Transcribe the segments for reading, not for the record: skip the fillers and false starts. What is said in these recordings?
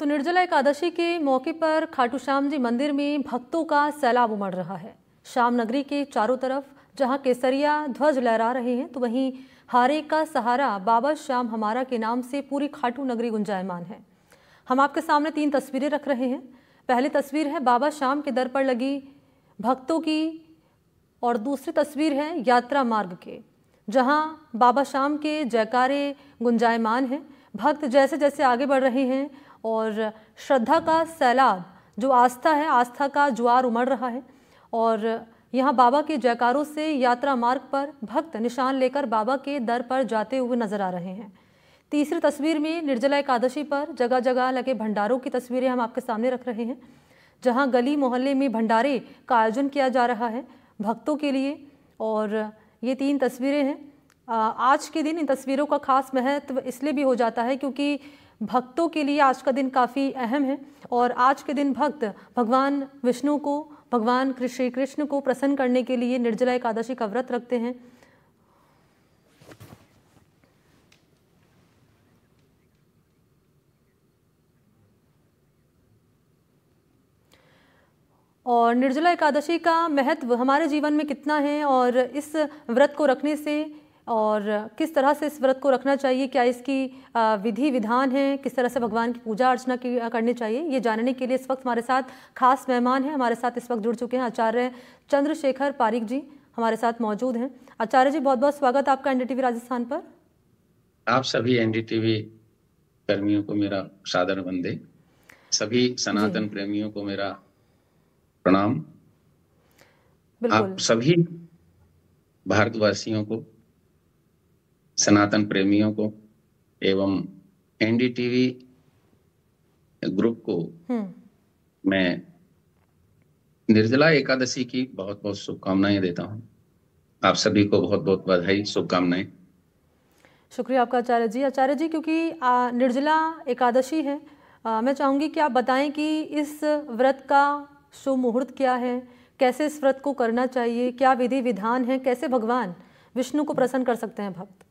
तो निर्जला एकादशी के मौके पर खाटू श्याम जी मंदिर में भक्तों का सैलाब उमड़ रहा है। श्याम नगरी के चारों तरफ जहां केसरिया ध्वज लहरा रहे हैं, तो वहीं हारे का सहारा बाबा श्याम हमारा के नाम से पूरी खाटू नगरी गुंजायमान है। हम आपके सामने 3 तस्वीरें रख रहे हैं। पहली तस्वीर है बाबा श्याम के दर पर लगी भक्तों की, और दूसरी तस्वीर है यात्रा मार्ग के, जहां बाबा श्याम के जयकारे गुंजायमान हैं। भक्त जैसे जैसे आगे बढ़ रहे हैं और श्रद्धा का सैलाब, जो आस्था है, आस्था का ज्वार उमड़ रहा है। और यहाँ बाबा के जयकारों से यात्रा मार्ग पर भक्त निशान लेकर बाबा के दर पर जाते हुए नजर आ रहे हैं। तीसरी तस्वीर में निर्जला एकादशी पर जगह जगह लगे भंडारों की तस्वीरें हम आपके सामने रख रहे हैं, जहाँ गली मोहल्ले में भंडारे का आयोजन किया जा रहा है भक्तों के लिए। और ये 3 तस्वीरें हैं। आज के दिन इन तस्वीरों का खास महत्व इसलिए भी हो जाता है क्योंकि भक्तों के लिए आज का दिन काफ़ी अहम है। और आज के दिन भक्त भगवान विष्णु को, भगवान श्री कृष्ण को प्रसन्न करने के लिए निर्जला एकादशी का व्रत रखते हैं। और निर्जला एकादशी का महत्व हमारे जीवन में कितना है, और इस व्रत को रखने से और किस तरह से इस व्रत को रखना चाहिए, क्या इसकी विधि विधान है, किस तरह से भगवान की पूजा अर्चना करनी चाहिए, ये जानने के लिए इस वक्त हमारे साथ खास मेहमान हैं। हमारे साथ इस वक्त जुड़ चुके हैं आचार्य चंद्रशेखर पारिक जी, हमारे साथ मौजूद हैं। आचार्य जी, बहुत बहुत स्वागत आपका एनडीटीवी राजस्थान पर। आप सभी एनडीटीवी कर्मियों को मेरा सादर वंदे, सभी सनातन प्रेमियों को मेरा प्रणाम। आप सभी भारतवासियों को, सनातन प्रेमियों को एवं एनडीटीवी ग्रुप को मैं निर्जला एकादशी की बहुत बहुत शुभकामनाएं देता हूं। आप सभी को बहुत बहुत बधाई, शुभकामनाएं। शुक्रिया आपका आचार्य जी। आचार्य जी, क्योंकि निर्जला एकादशी है, मैं चाहूँगी कि आप बताएं कि इस व्रत का शुभ मुहूर्त क्या है, कैसे इस व्रत को करना चाहिए, क्या विधि विधान है, कैसे भगवान विष्णु को प्रसन्न कर सकते हैं भक्त।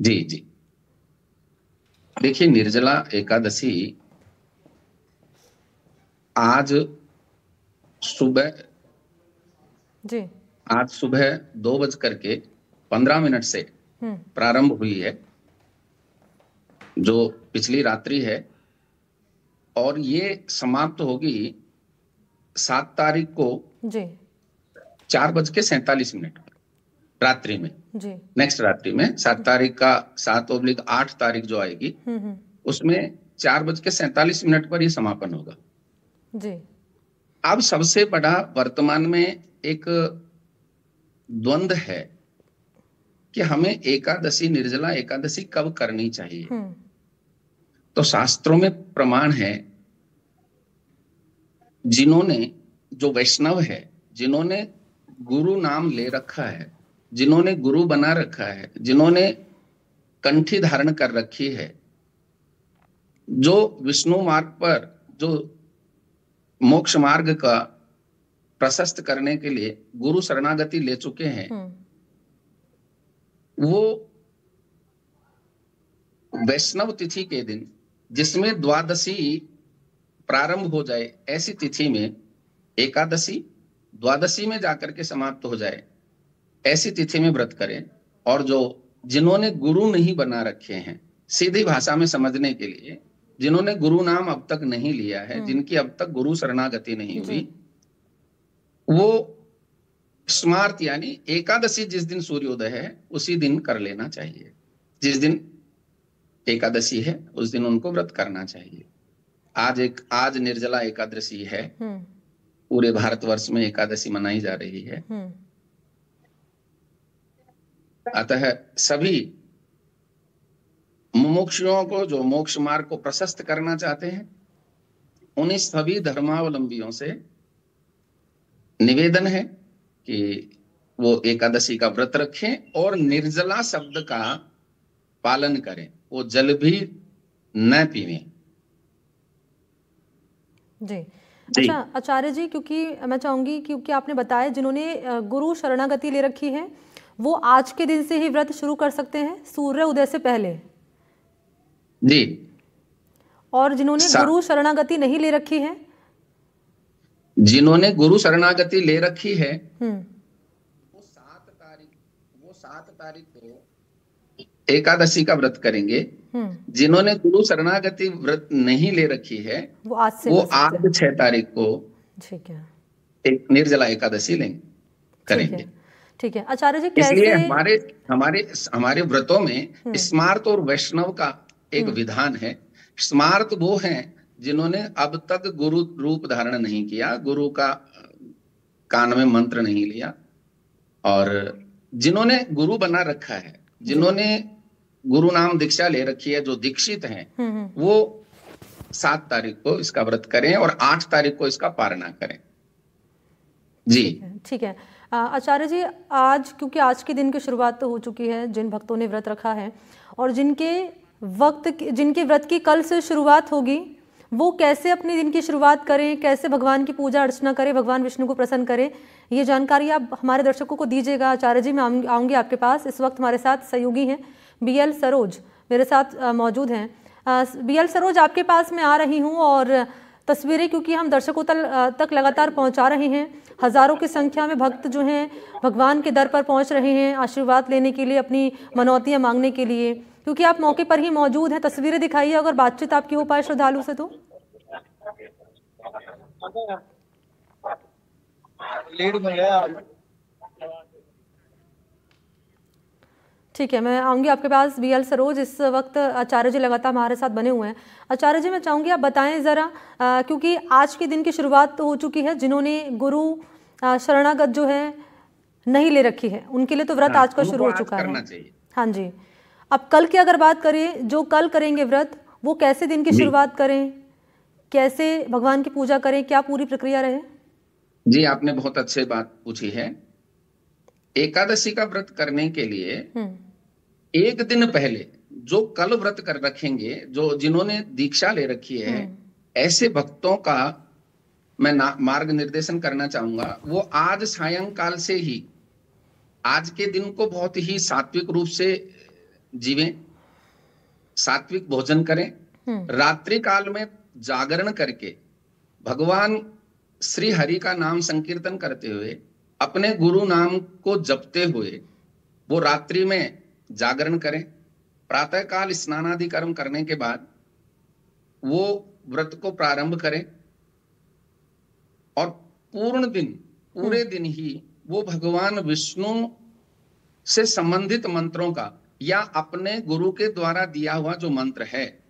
जी जी, देखिए, निर्जला एकादशी आज सुबह 2:15 से प्रारंभ हुई है, जो पिछली रात्रि है, और ये समाप्त होगी 7 तारीख को 4:47 रात्रि में, नेक्स्ट रात्रि में 7 तारीख का 7/8 तारीख जो आएगी उसमें 4:47 पर ये समापन होगा जी। अब सबसे बड़ा वर्तमान में एक द्वंद्व है कि हमें एकादशी, निर्जला एकादशी कब करनी चाहिए। तो शास्त्रों में प्रमाण है, जिन्होंने, जो वैष्णव है, जिन्होंने गुरु नाम ले रखा है, जिन्होंने गुरु बना रखा है, जिन्होंने कंठी धारण कर रखी है, जो विष्णु मार्ग पर, जो मोक्ष मार्ग का प्रशस्त करने के लिए गुरु शरणागति ले चुके हैं, वो वैष्णव तिथि के दिन, जिसमें द्वादशी प्रारंभ हो जाए, ऐसी तिथि में एकादशी द्वादशी में जाकर के समाप्त हो जाए, ऐसी तिथि में व्रत करें। और जो जिन्होंने गुरु नहीं बना रखे हैं, सीधी भाषा में समझने के लिए, जिन्होंने गुरु नाम अब तक नहीं लिया है, जिनकी अब तक गुरु शरणागति नहीं हुई, वो स्मार्त यानी एकादशी जिस दिन सूर्योदय है उसी दिन कर लेना चाहिए। जिस दिन एकादशी है उस दिन उनको व्रत करना चाहिए। आज निर्जला एकादशी है, पूरे भारतवर्ष में एकादशी मनाई जा रही है। अतः सभी मुमुक्षुओं को, जो मोक्ष मार्ग को प्रशस्त करना चाहते हैं, उन्हीं सभी धर्मावलंबियों से निवेदन है कि वो एकादशी का व्रत रखें और निर्जला शब्द का पालन करें, वो जल भी न पीवें जी। अच्छा आचार्य जी, क्योंकि मैं चाहूंगी, क्योंकि आपने बताया जिन्होंने गुरु शरणागति ले रखी है वो आज के दिन से ही व्रत शुरू कर सकते हैं, सूर्य उदय से पहले। जी। और जिन्होंने गुरु शरणागति नहीं ले रखी है, जिन्होंने गुरु शरणागति ले रखी है, वो 7 तारीख को एकादशी का व्रत करेंगे। जिन्होंने गुरु शरणागति व्रत नहीं ले रखी है, वो आज 6 तारीख को ठीक है एक निर्जला एकादशी करेंगे। ठीक है आचार्य जी, कैसे इसलिए हमारे व्रतों में स्मार्त और वैष्णव का एक विधान है। स्मार्त वो हैं जिन्होंने अब तक गुरु रूप धारण नहीं किया, गुरु का कान में मंत्र नहीं लिया, और जिन्होंने गुरु बना रखा है, जिन्होंने गुरु नाम दीक्षा ले रखी है, जो दीक्षित हैं, वो 7 तारीख को इसका व्रत करें और 8 तारीख को इसका पारणा करें। जी ठीक है आचार्य जी, आज क्योंकि आज के दिन की शुरुआत तो हो चुकी है, जिन भक्तों ने व्रत रखा है और जिनके व्रत की कल से शुरुआत होगी, वो कैसे अपने दिन की शुरुआत करें, कैसे भगवान की पूजा अर्चना करें, भगवान विष्णु को प्रसन्न करें, ये जानकारी आप हमारे दर्शकों को दीजिएगा। आचार्य जी, मैं आऊँगी आपके पास। इस वक्त हमारे साथ सहयोगी हैं BL सरोज, मेरे साथ मौजूद हैं। BL सरोज, आपके पास मैं आ रही हूँ और तस्वीरें क्योंकि हम दर्शकों तक लगातार पहुँचा रहे हैं, हज़ारों की संख्या में भक्त जो हैं भगवान के दर पर पहुँच रहे हैं आशीर्वाद लेने के लिए, अपनी मनौतियाँ मांगने के लिए, क्योंकि आप मौके पर ही मौजूद हैं। तस्वीरें दिखाइए अगर बातचीत आपकी हो पाए श्रद्धालु से तो। ठीक है, मैं आऊँगी आपके पास BL सरोज। इस वक्त आचार्य जी लगातार हमारे साथ बने हुए हैं। आचार्य जी, मैं चाहूँगी आप बताएं ज़रा, क्योंकि आज के दिन की शुरुआत तो हो चुकी है, जिन्होंने गुरु शरणागत जो है नहीं ले रखी है, उनके लिए तो व्रत आज का शुरू हो चुका है। हाँ जी, अब कल की अगर बात करें, जो कल करेंगे व्रत, वो कैसे दिन की शुरुआत करें, कैसे भगवान की पूजा करें, क्या पूरी प्रक्रिया रहे? जी, आपने बहुत अच्छी बात पूछी है। एकादशी का व्रत करने के लिए एक दिन पहले जो कल व्रत कर रखेंगे, जो जिन्होंने दीक्षा ले रखी है, ऐसे भक्तों का मैं मार्ग निर्देशन करना चाहूंगा। वो आज सायंकाल से ही आज के दिन को बहुत ही सात्विक रूप से जीवें, सात्विक भोजन करें, रात्रि काल में जागरण करके भगवान श्री हरि का नाम संकीर्तन करते हुए, अपने गुरु नाम को जपते हुए वो रात्रि में जागरण करें। प्रातः काल स्नानादि कर्म करने के बाद वो व्रत को प्रारंभ करें और पूरे दिन ही वो भगवान विष्णु से संबंधित मंत्रों का या अपने गुरु के द्वारा दिया हुआ जो मंत्र है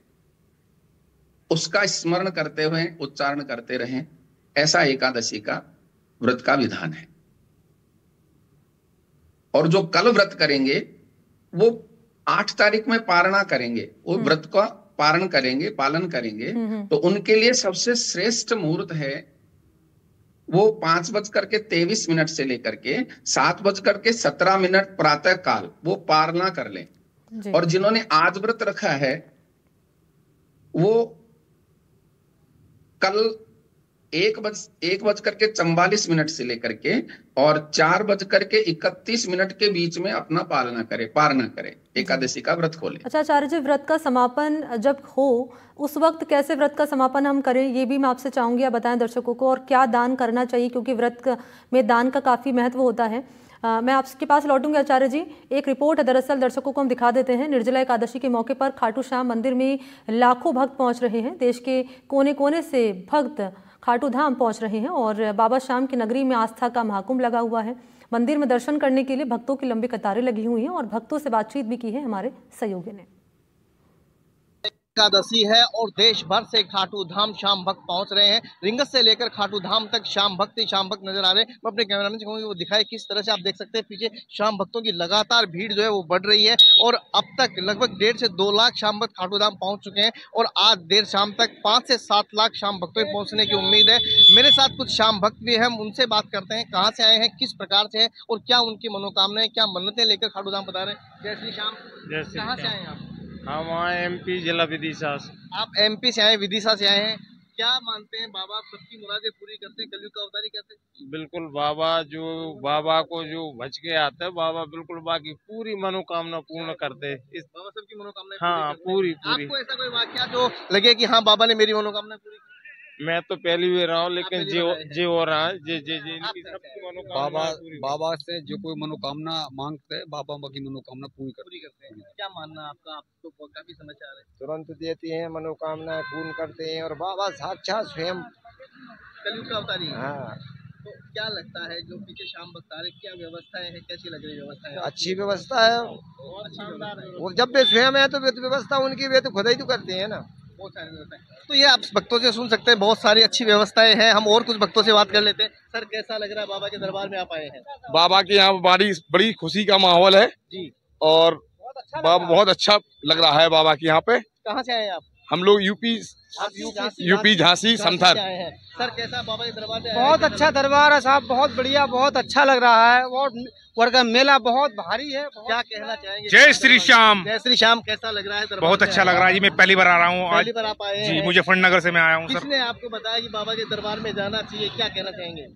उसका स्मरण करते हुए उच्चारण करते रहें। ऐसा एकादशी का व्रत का विधान है। और जो कल व्रत करेंगे वो 8 तारीख में पारणा करेंगे, वो व्रत का पारण करेंगे, पालन करेंगे, तो उनके लिए सबसे श्रेष्ठ मुहूर्त है वो 5:23 से लेकर के 7:17 प्रातः काल वो पारणा कर लें। और जिन्होंने आज व्रत रखा है वो कल 1:44 से लेकर के और 4:31 के बीच में अपना पारणा करे, एकादशी का व्रत खोले। अच्छा आचार्य जी, व्रत का समापन जब हो उस वक्त कैसे व्रत का समापन हम करें, ये भी मैं आपसे चाहूंगी आप बताएं दर्शकों को, और क्या दान करना चाहिए, क्योंकि व्रत में दान का काफी महत्व होता है। मैं आपके पास लौटूंगी आचार्य जी। एक रिपोर्ट है, दरअसल दर्शकों को हम दिखा देते हैं। निर्जला एकादशी के मौके पर खाटू श्याम मंदिर में लाखों भक्त पहुंच रहे हैं। देश के कोने कोने से भक्त खाटू धाम पहुंच रहे हैं और बाबा श्याम की नगरी में आस्था का महाकुंभ लगा हुआ है। मंदिर में दर्शन करने के लिए भक्तों की लंबी कतारें लगी हुई हैं और भक्तों से बातचीत भी की है हमारे सहयोगी ने। एकादशी है और देश भर से खाटू धाम श्याम भक्त पहुंच रहे हैं। रिंगस से लेकर खाटू धाम तक श्याम भक्त नजर आ रहे हैं। मैं अपने कैमरामैन से कहूंगा वो दिखाए किस तरह से। आप देख सकते हैं पीछे श्याम भक्तों की लगातार भीड़ जो है वो बढ़ रही है और अब तक लगभग 1.5 से 2 लाख श्याम भक्त खाटू धाम पहुंच चुके हैं और आज देर शाम तक 5 से 7 लाख श्याम भक्तों के पहुंचने की उम्मीद है। मेरे साथ कुछ श्याम भक्त भी हैं, हम उनसे बात करते हैं, कहाँ से आए हैं, किस प्रकार से है और क्या उनकी मनोकामनाएं, क्या मन्नतें लेकर खाटू धाम बता रहे हैं। जय श्री श्याम। कहाँ से आए हैं आप? हम आए MP जिला विदिशा से। आप MP से आए, विदिशा से आए हैं। क्या मानते हैं बाबा सबकी मुरादें पूरी करते हैं, कलयुग का अवतारी कहते हैं? बिल्कुल बाबा को जो भज के आता है, बाबा बिल्कुल बाकी पूरी मनोकामना पूर्ण करते हैं। इस बाबा सबकी मनोकामनाएं हाँ पूरी करते हैं। पूरी। आपको ऐसा कोई वाकया जो लगे कि हाँ बाबा ने मेरी मनोकामना पूरी की? मैं तो पहली भी रहा हूँ, लेकिन पहली बार आए हैं। जे हो रहा है, जे जे जे इनकी आप सबकी बाबा मनोकामना पूरी। बाबा से जो कोई मनोकामना मांगते हैं, बाबा की मनोकामना पूरी करते हैं। क्या मानना आपका? आप तो काफी समाचार है। तुरंत देती हैं, मनोकामना पूर्ण करते हैं, और बाबा साक्षात स्वयं। कलयुग का अवतारी। हाँ, तो क्या लगता है जो पीछे शाम बता रहे, क्या व्यवस्थाएं हैं, कैसी लग रही व्यवस्था है? अच्छी व्यवस्था है। अच्छी व्यवस्था है। वो जब वे स्वयं है तो व्यवस्था उनकी वे तो खुद ही तो करते हैं ना। बहुत सारी व्यवस्थाएं। तो ये आप भक्तों से सुन सकते हैं, बहुत सारी अच्छी व्यवस्थाएं हैं। हम और कुछ भक्तों से बात कर लेते हैं। सर कैसा लग रहा है बाबा के दरबार में आप आए हैं? बाबा के यहाँ बड़ी खुशी का माहौल है जी। और बाबा बहुत अच्छा लग रहा है बाबा के यहाँ पे। कहाँ से आए हैं आप? हम लोग यूपी झांसी समथर। आए हैं। सर कैसा बाबा के दरबार में? बहुत अच्छा दरबार है साहब, बहुत बढ़िया, बहुत अच्छा लग रहा है। और वर्ग मेला बहुत भारी है। क्या कहना चाहेंगे? जय श्री श्याम। जय श्री श्याम। कैसा लग रहा है दरबार? बहुत अच्छा लग रहा है जी, मैं पहली बार आ रहा हूँ। पहली बार आप आए जी, हैं? मुजफ्फरनगर से मैं आया हूँ सर। किसने आपको बताया कि बाबा के दरबार में जाना चाहिए? क्या कहना चाहेंगे?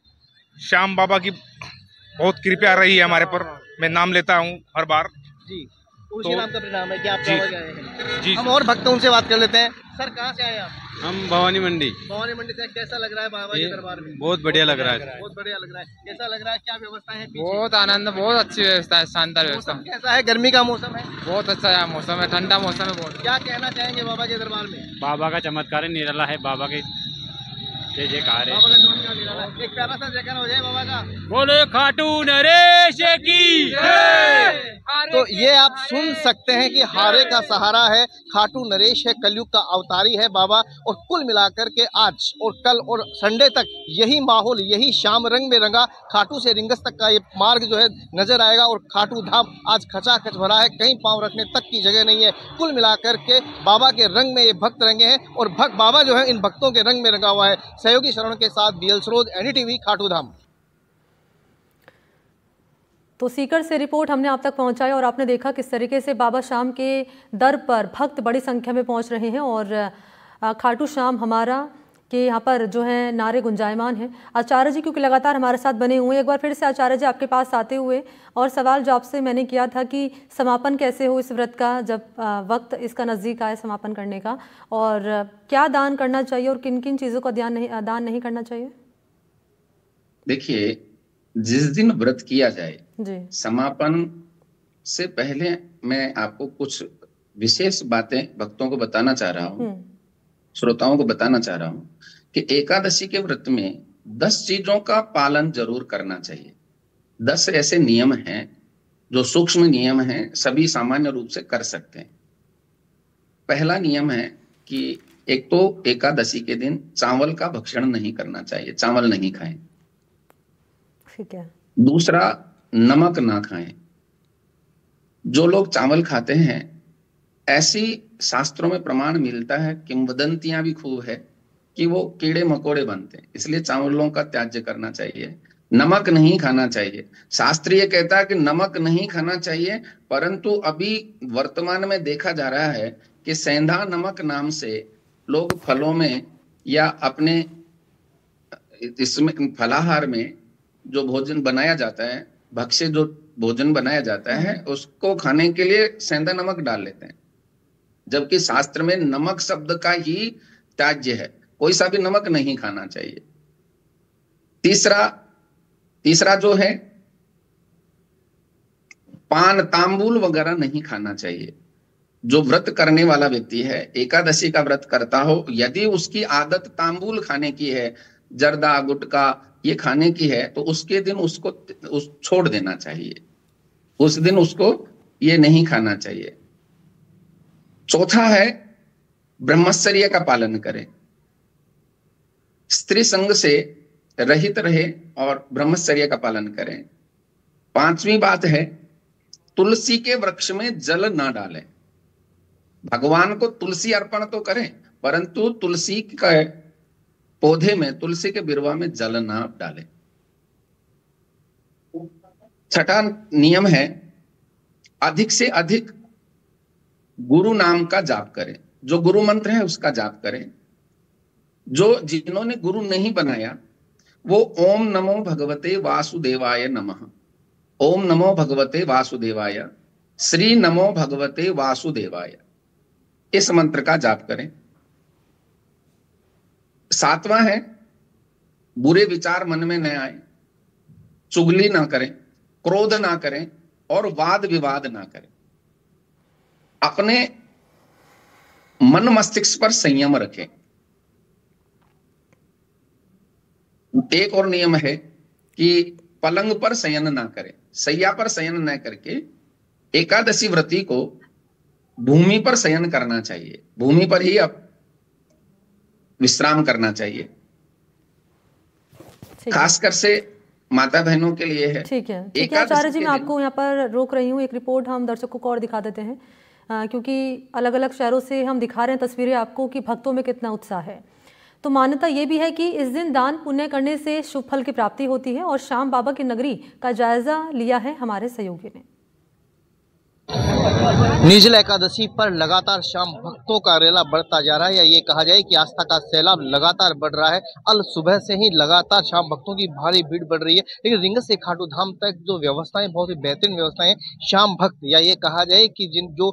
श्याम बाबा की बहुत कृपया रही है हमारे पर, मैं नाम लेता हूँ हर बार। जी, उसी नाम का परिणाम है कि आप बाबा के आए हैं। जी, हम और भक्त उनसे बात कर लेते हैं। सर कहाँ से आए आप? हम भवानी मंडी। भवानी मंडी से। कैसा लग रहा है बाबा के दरबार में? बहुत बढ़िया लग रहा है। बहुत बढ़िया लग रहा है। कैसा लग रहा है? क्या व्यवस्था है? बहुत आनंद, बहुत अच्छी व्यवस्था है, शानदार व्यवस्था। मौसम कैसा है? गर्मी का मौसम है? बहुत अच्छा है मौसम है, ठंडा मौसम है बहुत। क्या कहना चाहेंगे बाबा के दरबार में? बाबा का चमत्कार निराला है, बाबा के जय जयकार है। बाबा का चमत्कार निराला है। एक प्यारा सा जयकार हो जाए बाबा का। बोले खाटू नरेश की जय। तो ये आप सुन सकते हैं कि हारे का सहारा है, खाटू नरेश है, कलयुग का अवतारी है बाबा। और कुल मिलाकर के आज और कल और संडे तक यही माहौल, यही शाम रंग में रंगा। खाटू से रिंगस तक का ये मार्ग जो है नजर आएगा और खाटू धाम आज खचाखच भरा है, कहीं पांव रखने तक की जगह नहीं है। कुल मिलाकर के बाबा के रंग में ये भक्त रंगे हैं और भक्त बाबा जो है इन भक्तों के रंग में रंगा हुआ है। सहयोगी शरण के साथ बीएल सरोज, एनडीटीवी, खाटू धाम। तो सीकर से रिपोर्ट हमने आप तक पहुंचाई और आपने देखा किस तरीके से बाबा श्याम के दर पर भक्त बड़ी संख्या में पहुंच रहे हैं और खाटू श्याम हमारा के यहाँ पर जो है नारे गुंजायमान हैं। आचार्य जी क्योंकि लगातार हमारे साथ बने हुए हैं, एक बार फिर से आचार्य जी आपके पास आते हुए और सवाल जो आपसे मैंने किया था कि समापन कैसे हो इस व्रत का जब वक्त इसका नज़दीक आए समापन करने का, और क्या दान करना चाहिए और किन किन चीज़ों का दान नहीं करना चाहिए? देखिए, जिस दिन व्रत किया जाए जी, समापन से पहले मैं आपको कुछ विशेष बातें भक्तों को बताना चाह रहा हूँ, श्रोताओं को बताना चाह रहा हूँ कि एकादशी के व्रत में 10 चीजों का पालन जरूर करना चाहिए। 10 ऐसे नियम हैं जो सूक्ष्म नियम हैं, सभी सामान्य रूप से कर सकते हैं। पहला नियम है कि एक तो एकादशी के दिन चावल का भक्षण नहीं करना चाहिए, चावल नहीं खाएं। ठीक है। दूसरा, नमक ना खाएं। जो लोग चावल खाते हैं, ऐसी शास्त्रों में प्रमाण मिलता है, किंवदंतियां भी खूब है कि वो कीड़े मकोड़े बनते हैं, इसलिए चावलों का त्याज्य करना चाहिए। नमक नहीं खाना चाहिए। शास्त्र ये कहता है कि नमक नहीं खाना चाहिए, परंतु अभी वर्तमान में देखा जा रहा है कि सेंधा नमक नाम से लोग फलों में या अपने इसमें फलाहार में जो भोजन बनाया जाता है, भक्ष्य जो भोजन बनाया जाता है, उसको खाने के लिए सेंधा नमक डाल लेते हैं, जबकि शास्त्र में नमक शब्द का ही त्याज्य है, कोई सा भी नमक नहीं खाना चाहिए। तीसरा जो है, पान तांबूल वगैरह नहीं खाना चाहिए। जो व्रत करने वाला व्यक्ति है, एकादशी का व्रत करता हो, यदि उसकी आदत तांबूल खाने की है, जर्दा गुटखा ये खाने की है, तो उसके दिन उसको छोड़ देना चाहिए, उस दिन उसको ये नहीं खाना चाहिए। चौथा है, ब्रह्मचर्य का पालन करें, स्त्री संग से रहित रहे और ब्रह्मचर्य का पालन करें। पांचवी बात है, तुलसी के वृक्ष में जल ना डालें। भगवान को तुलसी अर्पण तो करें, परंतु तुलसी का पौधे में, तुलसी के बिरवा में जल ना डालें। छठा नियम है, अधिक से अधिक गुरु नाम का जाप करें, जो गुरु मंत्र है उसका जाप करें। जो जिन्होंने गुरु नहीं बनाया वो ओम नमो भगवते वासुदेवाय नमः, ओम नमो भगवते वासुदेवाय, श्री नमो भगवते वासुदेवाय, इस मंत्र का जाप करें। 7वां है बुरे विचार मन में न आए, चुगली ना करें, क्रोध ना करें और वाद विवाद ना करें। अपने मन मस्तिष्क पर संयम रखें। एक और नियम है कि पलंग पर शयन ना करें, सैया पर शयन न करके एकादशी व्रती को भूमि पर शयन करना चाहिए, भूमि पर ही अब विश्राम करना चाहिए। खासकर से माता बहनों के लिए है। ठीक है, ठीक है आचार्य जी, मैं आपको यहाँ पर रोक रही हूँ। एक रिपोर्ट हम दर्शकों को और दिखा देते हैं, क्योंकि अलग अलग शहरों से हम दिखा रहे हैं तस्वीरें आपको कि भक्तों में कितना उत्साह है। तो मान्यता ये भी है कि इस दिन दान पुण्य करने से शुभ फल की प्राप्ति होती है और श्याम बाबा की नगरी का जायजा लिया है हमारे सहयोगी ने। निर्जला एकादशी पर लगातार शाम भक्तों का रेला बढ़ता जा रहा है, या ये कहा जाए कि आस्था का सैलाब लगातार बढ़ रहा है। अल सुबह से ही लगातार शाम भक्तों की भारी भीड़ बढ़ रही है, लेकिन रिंगस से खाटू धाम तक जो व्यवस्थाएं बहुत ही बेहतरीन व्यवस्थाएं, शाम भक्त या ये कहा जाए कि जिन जो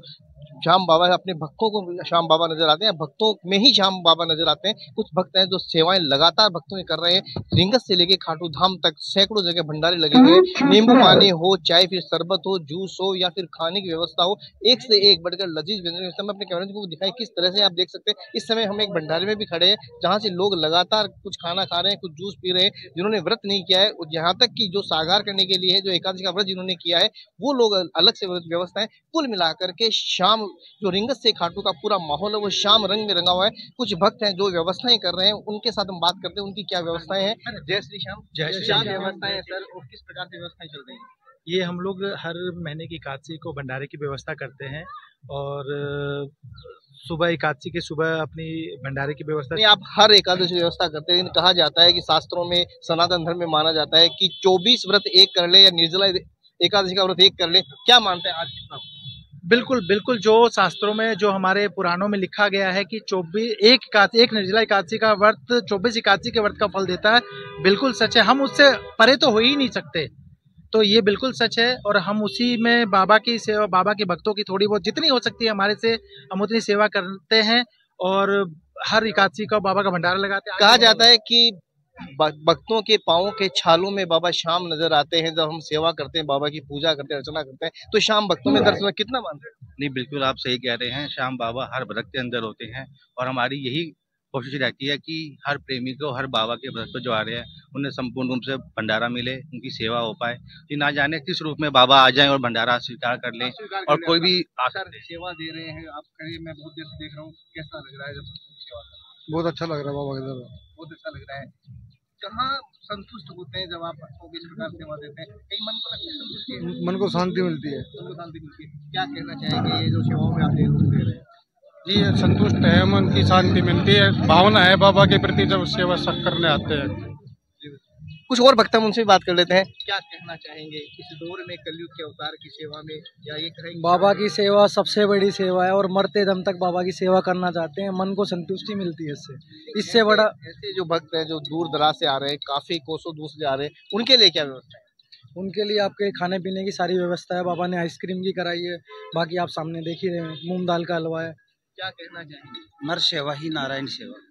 श्याम बाबा अपने भक्तों को श्याम बाबा नजर आते हैं, भक्तों में ही श्याम बाबा नजर आते हैं। कुछ भक्त हैं जो सेवाएं लगातार भक्तों में कर रहे हैं। रिंगस से लेके खाटू धाम तक सैकड़ों जगह भंडारे लगे हुए हैं। नींबू पानी हो, चाहे फिर शरबत हो, जूस हो या फिर खाने की व्यवस्था हो, एक से एक बढ़कर लजीज व्यंजन व्यवस्था में अपने कैमरे को दिखाई किस तरह से आप देख सकते हैं। इस समय हम एक भंडारे में भी खड़े हैं जहाँ से लोग लगातार कुछ खाना खा रहे हैं, कुछ जूस पी रहे हैं। जिन्होंने व्रत नहीं किया है, यहाँ तक कि जो सागार करने के लिए है, जो एकादशी का व्रत जिन्होंने किया है, वो लोग अलग से व्यवस्था है। कुल मिलाकर के शाम जो रिंगस से खाटू का पूरा माहौल है वो शाम रंग में रंगा हुआ है। कुछ भक्त हैं जो व्यवस्थाएं कर रहे हैं, उनके साथ हम बात करते हैं उनकी क्या व्यवस्थाएं हैं। जय श्री श्याम, क्या व्यवस्थाएं हैं सर और किस प्रकार की व्यवस्थाएं चल रही है? ये हम लोग हर महीने की एकादशी को भंडारे की व्यवस्था करते हैं और सुबह एकादशी के सुबह अपनी भंडारे की व्यवस्था। आप हर एकादशी व्यवस्था करते हैं। कहा जाता है कि शास्त्रों में, सनातन धर्म में माना जाता है कि 24 व्रत एक कर ले या निर्जला एकादशी का व्रत एक कर ले। क्या मानते हैं आज कितना? बिल्कुल बिल्कुल, जो शास्त्रों में, जो हमारे पुराणों में लिखा गया है कि 24 एक निर्जला एकादशी का व्रत 24 एकादशी के व्रत का फल देता है, बिल्कुल सच है। हम उससे परे तो हो ही नहीं सकते, तो ये बिल्कुल सच है। और हम उसी में बाबा की सेवा, बाबा के भक्तों की थोड़ी बहुत जितनी हो सकती है हमारे से, हम उतनी सेवा करते हैं और हर एकादशी का बाबा का भंडारा लगाते हैं। कहा जाता है कि भक्तों के पाँवों के छालों में बाबा शाम नजर आते हैं। जब हम सेवा करते हैं, बाबा की पूजा करते हैं, अर्चना करते हैं, तो शाम भक्तों में दर्शन कितना मानते हैं? नहीं, बिल्कुल आप सही कह रहे हैं। श्याम बाबा हर भक्त के अंदर होते हैं और हमारी यही कोशिश रहती है कि हर प्रेमी को, हर बाबा के भक्त जो आ रहे हैं, उन्हें संपूर्ण रूप से भंडारा मिले, उनकी सेवा हो पाए। कि ना जाने किस रूप में बाबा आ जाएं और भंडारा स्वीकार कर लें और कोई भी सेवा दे रहे हैं आप। करिए, मैं बहुत देर से देख रहा हूँ, कैसा लग रहा है जब सेवा? बहुत अच्छा लग रहा है बाबा के दरबार, बहुत अच्छा लग रहा है। कहाँ संतुष्ट होते हैं जब आप भक्तों को इस प्रकार सेवा देते हैं? कहीं मन को लगता है संतुष्टि, मन को शांति मिलती है। मन को शांति मिलती है। क्या कहना चाहेंगे ये जो सेवाओं में आप दे रहे हैं? जी, संतुष्ट है, मन की शांति मिलती है, भावना है बाबा के प्रति जब सेवा करने आते हैं। कुछ और भक्त हम उनसे बात कर लेते हैं। क्या कहना चाहेंगे इस दौर में, कलयुग के अवतार की सेवा में, या ये कहेंगे बाबा की सेवा सबसे बड़ी सेवा है और मरते दम तक बाबा की सेवा करना चाहते हैं। मन को संतुष्टि मिलती है इससे बड़ा। ऐसे जो भक्त हैं जो दूर दराज से आ रहे हैं, काफी कोसों दूर से आ रहे हैं, उनके लिए क्या व्यवस्था है? उनके लिए आपके खाने पीने की सारी व्यवस्था है। बाबा ने आइसक्रीम की कराई है, बाकी आप सामने देख ही रहे हैं, मूंग दाल का हलवा है। क्या कहना चाहेंगे? नर सेवा ही नारायण सेवा।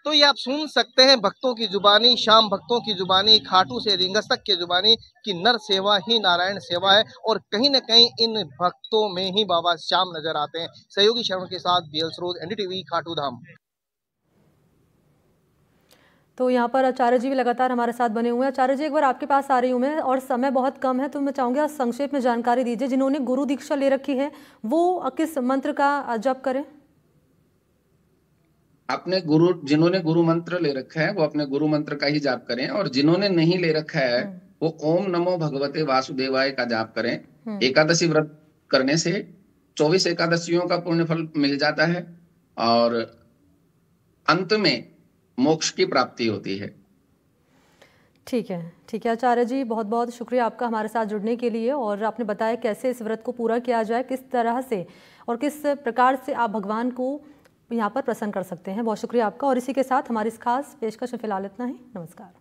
तो ये आप सुन सकते हैं भक्तों की जुबानी, शाम भक्तों की जुबानी, खाटू से रिंगस तक की जुबानी कि नर सेवा ही नारायण सेवा है। और कहीं न कहीं इन भक्तों में ही बाबा श्याम नजर आते हैं। सहयोगी शर्मा के साथ बीएल सरोज, एनडीटीवी, खाटू धाम। तो यहाँ पर आचार्य जी भी लगातार हमारे साथ बने हुए हैं। आचार्य जी, एक बार आपके पास आ रही हूँ मैं, और समय बहुत कम है, तो मैं चाहूँगी आप संक्षेप में जानकारी दीजिए। जिन्होंने गुरु दीक्षा ले रखी है वो किस मंत्र का जप करें? अपने गुरु, जिन्होंने गुरु मंत्र ले रखा है वो अपने गुरु मंत्र का ही जाप करें, और जिन्होंने नहीं ले रखा है वो ओम नमो भगवते वासुदेवाय का जाप करें। एकादशी व्रत करने से 24 एकादशियों का पुण्य फल मिल जाता है और अंत में मोक्ष की प्राप्ति होती है। ठीक है, ठीक है आचार्य जी, बहुत बहुत शुक्रिया आपका हमारे साथ जुड़ने के लिए, और आपने बताया कैसे इस व्रत को पूरा किया जाए, किस तरह से और किस प्रकार से आप भगवान को यहाँ पर प्रसन्न कर सकते हैं। बहुत शुक्रिया आपका। और इसी के साथ हमारी इस खास पेशकश में फिलहाल इतना ही। नमस्कार।